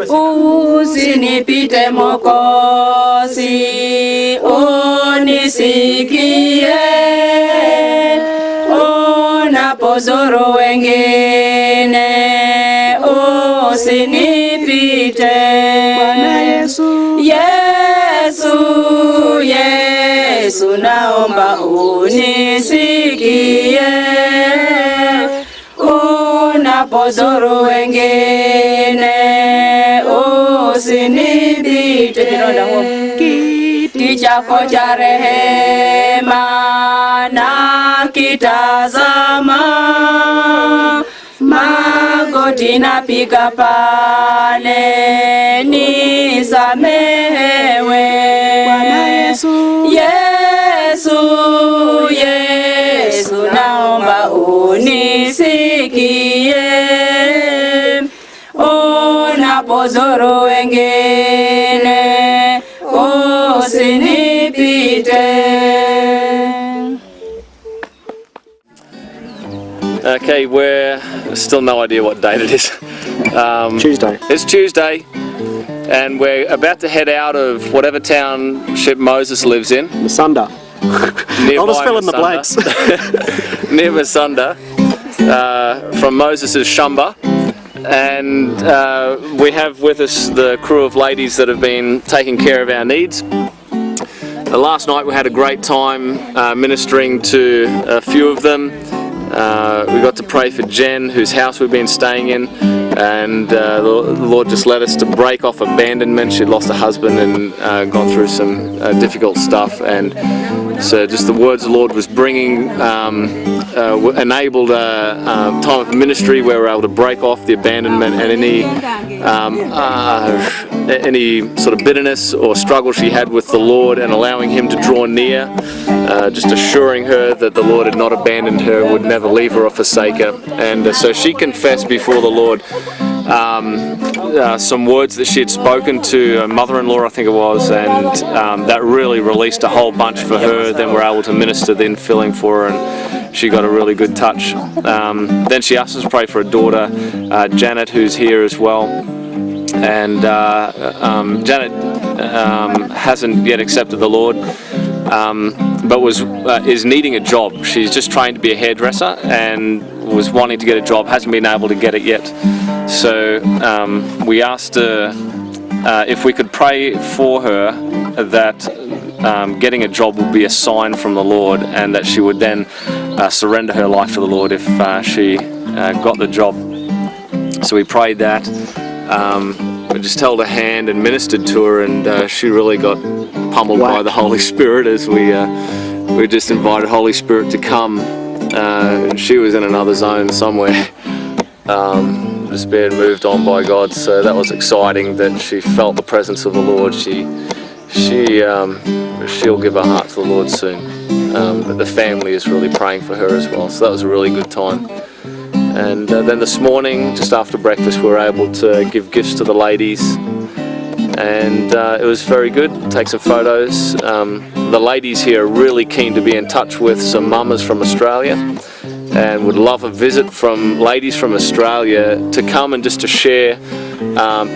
Usinipite Mwokozi, unisikie, unapozuru wengine, usinipite. Bwana Yesu, Yesu, Yesu, naomba unisikie, unapozuru wengine, usinipite. Kiti chako cha rehema na kitazama, magoti napiga pale, nisamehewe. Bwana Yesu, Yesu, Yesu, naomba unisikie, unapozuru wengine, usinipite. Okay, we're still no idea what date it is. Tuesday. It's Tuesday, and we're about to head out of whatever township Moses lives in. Masunda. I'll just fill in the blanks. Near Masunda, from Moses' Shamba. And we have with us the crew of ladies that have been taking care of our needs. Last night we had a great time ministering to a few of them. We got to pray for Jen, whose house we've been staying in, and the Lord just led us to break off abandonment. She'd lost a husband and gone through some difficult stuff, and so just the words the Lord was bringing enabled a time of ministry where we're able to break off the abandonment and any sort of bitterness or struggle she had with the Lord, and allowing Him to draw near, just assuring her that the Lord had not abandoned her, would never leave her or forsake her. And so she confessed before the Lord some words that she had spoken to her mother-in-law, I think it was, and that really released a whole bunch for her. Then we're able to minister the infilling for her, and she got a really good touch. Then she asked us to pray for her daughter, Janet, who's here as well. And Janet hasn't yet accepted the Lord, but is needing a job. She's just trained to be a hairdresser and was wanting to get a job, hasn't been able to get it yet. So we asked her if we could pray for her that getting a job would be a sign from the Lord, and that she would then surrender her life to the Lord if she got the job. So we prayed that. We just held her hand and ministered to her, and she really got pummeled by the Holy Spirit as we just invited Holy Spirit to come. And she was in another zone somewhere, just being moved on by God. So that was exciting that she felt the presence of the Lord. She'll give her heart to the Lord soon. But the family is really praying for her as well. So that was a really good time. And then this morning, just after breakfast, we were able to give gifts to the ladies, and it was very good. Take some photos. The ladies here are really keen to be in touch with some mamas from Australia, and would love a visit from ladies from Australia to come and just to share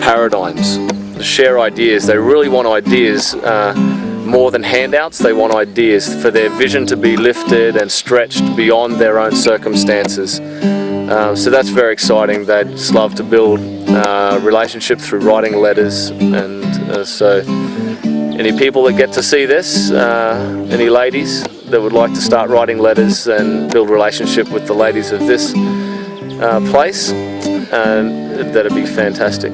paradigms, to share ideas. They really want ideas more than handouts. They want ideas for their vision to be lifted and stretched beyond their own circumstances. So that's very exciting. They just love to build relationship through writing letters, and so any people that get to see this, any ladies that would like to start writing letters and build relationship with the ladies of this place, that'd be fantastic.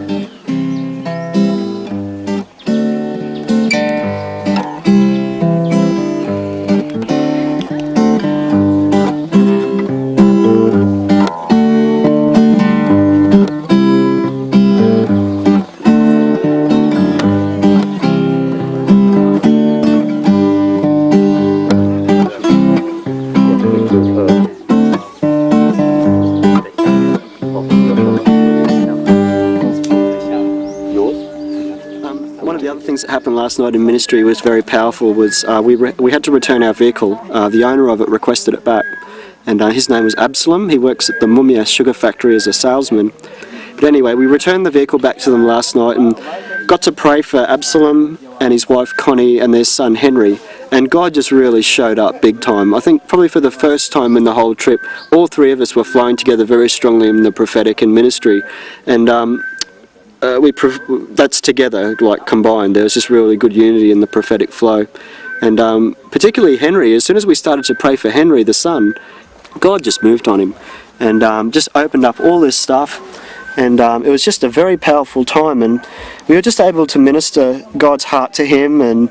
That happened last night in ministry was very powerful. Was we had to return our vehicle. The owner of it requested it back, and his name was Absalom. He works at the Mumia sugar factory as a salesman, But anyway, we returned the vehicle back to them last night and got to pray for Absalom and his wife Connie and their son Henry. And God just really showed up big time. I think probably for the first time in the whole trip, all three of us were flowing together very strongly in the prophetic and ministry. And that's together, like combined. There was just really good unity in the prophetic flow. And particularly Henry, as soon as we started to pray for Henry, the son, God just moved on him and just opened up all this stuff. And it was just a very powerful time. And we were just able to minister God's heart to him, and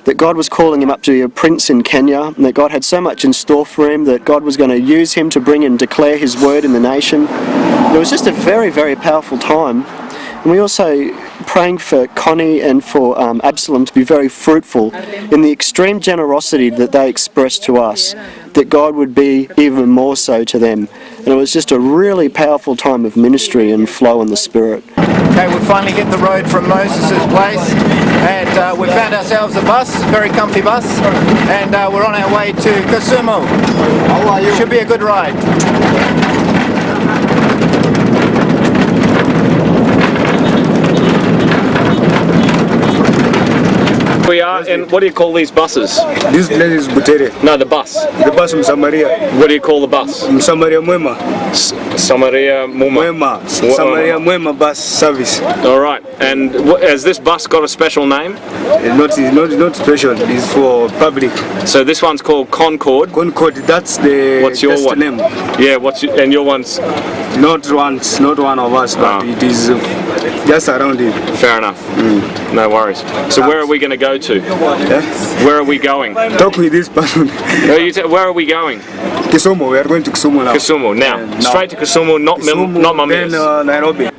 that God was calling him up to be a prince in Kenya, and that God had so much in store for him, that God was going to use him to bring and declare his word in the nation. It was just a very, very powerful time. And we also praying for Connie and for Absalom to be very fruitful in the extreme generosity that they expressed to us, that God would be even more so to them. And it was just a really powerful time of ministry and flow in the Spirit. Okay, we finally hit the road from Moses' place, and we found ourselves a bus, a very comfy bus, and we're on our way to Kisumu. How are you? Should be a good ride. We are, and what do you call these buses? This place is Butere. No, the bus. The bus from Samaria. What do you call the bus? Samaria Mwema. Samaria Muma. Mwema. Samaria Mwema bus service. All right. And has this bus got a special name? Not special. It's for public. So this one's called Concord. Concord. That's the. What's your one? Name. Yeah. And your one's? Not one of us, but it is just around it. Fair enough. No worries. So where are we going to go to? Yeah? Where are we going? Talk with this person. Where are we going? Kisumu. We are going to Kisumu now. Kisumu. Now. Straight to Kisumu, not Kisumu, Mamias. Then Nairobi.